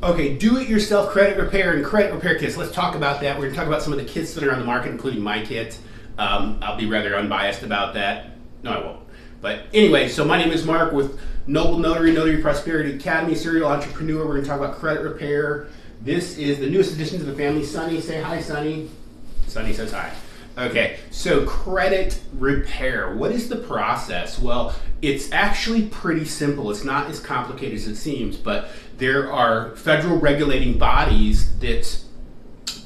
Okay, do-it-yourself credit repair and credit repair kits. Let's talk about that. We're going to talk about some of the kits that are on the market, including my kit. I'll be rather unbiased about that. No, I won't. But anyway, so my name is Mark with Noble Notary, Notary Prosperity Academy, serial entrepreneur. We're going to talk about credit repair. This is the newest addition to the family. Sunny, say hi, Sunny. Sunny says hi. Okay, so credit repair. What is the process? Well, it's actually pretty simple. It's not as complicated as it seems, but there are federal regulating bodies that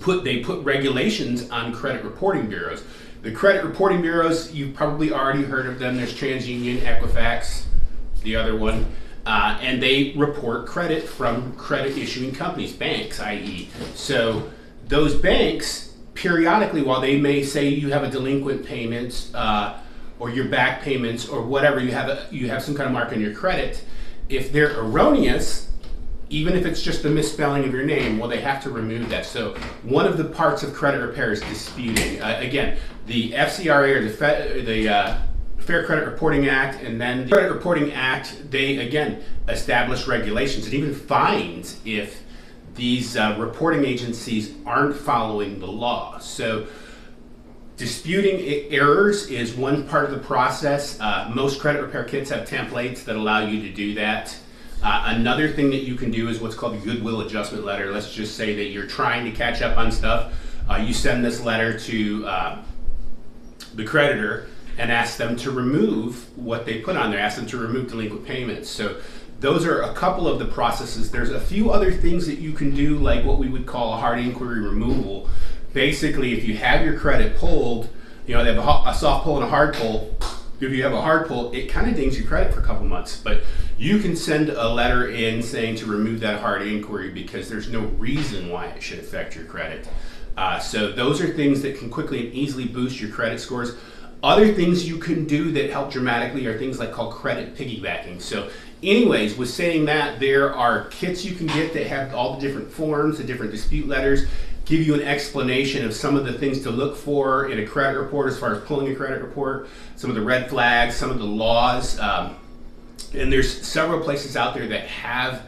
put regulations on credit reporting bureaus. The credit reporting bureaus, you've probably already heard of them. There's TransUnion, Equifax, the other one, and they report credit from credit issuing companies, banks, i.e. So those banks, periodically, while they may say you have a delinquent payment or your back payments or whatever, you have some kind of mark on your credit, if they're erroneous, even if it's just a misspelling of your name, well, they have to remove that. So one of the parts of credit repair is disputing. Again, the FCRA or the Fair Credit Reporting Act, and then the Credit Reporting Act, they again establish regulations and even fines if these reporting agencies aren't following the law. So disputing errors is one part of the process. Most credit repair kits have templates that allow you to do that. Another thing that you can do is what's called the Goodwill adjustment letter. Let's just say that you're trying to catch up on stuff. You send this letter to the creditor and ask them to remove what they put on there, ask them to remove delinquent payments. So those are a couple of the processes. There's a few other things that you can do, like what we would call a hard inquiry removal. Basically, if you have your credit pulled, you know, they have a soft pull and a hard pull. If you have a hard pull, it kind of dings your credit for a couple months. But you can send a letter in saying to remove that hard inquiry because there's no reason why it should affect your credit. So those are things that can quickly and easily boost your credit scores. Other things you can do that help dramatically are things like called credit piggybacking. So anyways, with saying that, there are kits you can get that have all the different forms, the different dispute letters, give you an explanation of some of the things to look for in a credit report as far as pulling a credit report, some of the red flags, some of the laws. And there's several places out there that have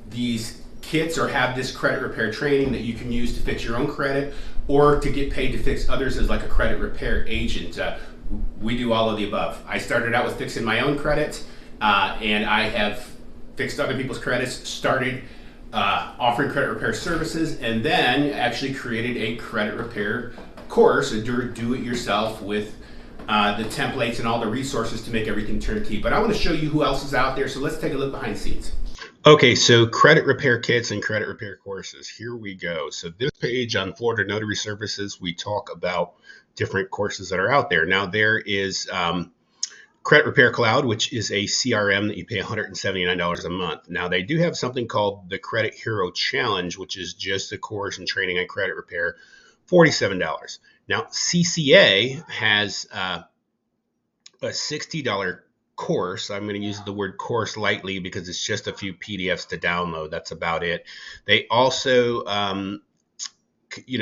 these kits or have this credit repair training that you can use to fix your own credit or to get paid to fix others as like a credit repair agent. We do all of the above. I started out with fixing my own credit, and I have fixed other people's credits, started offering credit repair services, and then actually created a credit repair course, a do-it-yourself with the templates and all the resources to make everything turnkey. But I want to show you who else is out there, so let's take a look behind the scenes. Okay, so credit repair kits and credit repair courses. Here we go. So this page on Florida Notary Services, we talk about different courses that are out there. Now there is Credit Repair Cloud, which is a CRM that you pay $179 a month. Now they do have something called the Credit Hero Challenge, which is just a course and training on credit repair, $47. Now CCA has a $60 course. I'm going to use the word course lightly because it's just a few PDFs to download. That's about it. They also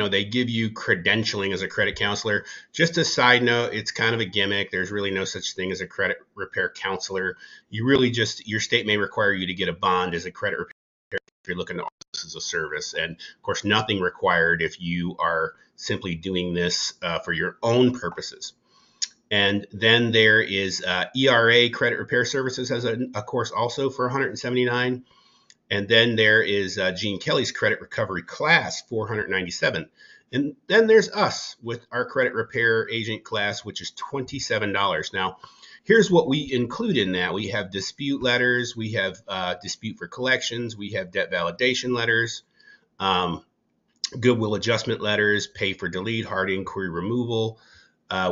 they give you credentialing as a credit counselor. Just a side note, it's kind of a gimmick. There's really no such thing as a credit repair counselor. You really just, your state may require you to get a bond as a credit repair if you're looking to offer this as a service. And of course, nothing required if you are simply doing this for your own purposes. And then there is ERA Credit Repair Services has a course also for $179. And then there is Gene Kelly's Credit Recovery Class, $497. And then there's us with our Credit Repair Agent class, which is $27. Now, here's what we include in that. We have dispute letters. We have dispute for collections. We have debt validation letters, Goodwill adjustment letters, pay for delete, hard inquiry removal.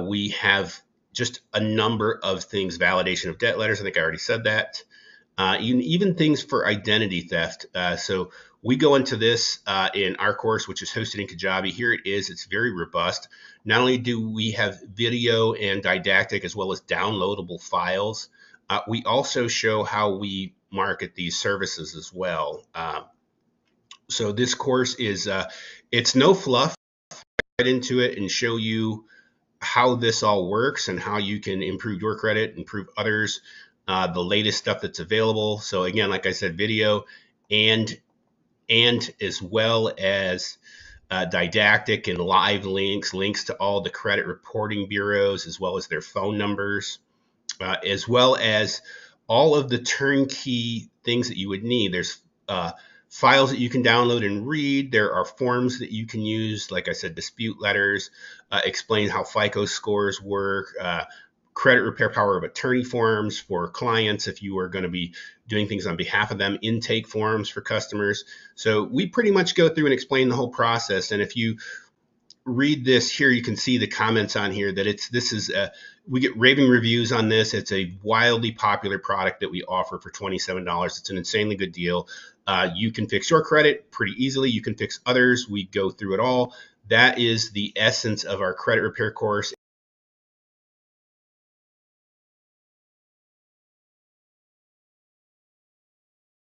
We have just a number of things, validation of debt letters. I think I already said that. Even things for identity theft. So we go into this in our course, which is hosted in Kajabi. Here it is. It's very robust. Not only do we have video and didactic as well as downloadable files, we also show how we market these services as well. So this course is, it's no fluff. Right into it and show you how this all works and how you can improve your credit, improve others, the latest stuff that's available. So again, like I said, video and and as well as didactic and live links to all the credit reporting bureaus, as well as their phone numbers, as well as all of the turnkey things that you would need. There's files that you can download and read. There are forms that you can use, like I said, dispute letters, explain how FICO scores work, credit repair power of attorney forms for clients if you are going to be doing things on behalf of them, intake forms for customers. So we pretty much go through and explain the whole process. And if you read this here, you can see the comments on here that we get raving reviews on this. It's a wildly popular product that we offer for $27. It's an insanely good deal. You can fix your credit pretty easily. You can fix others. We go through it all. That is the essence of our credit repair course.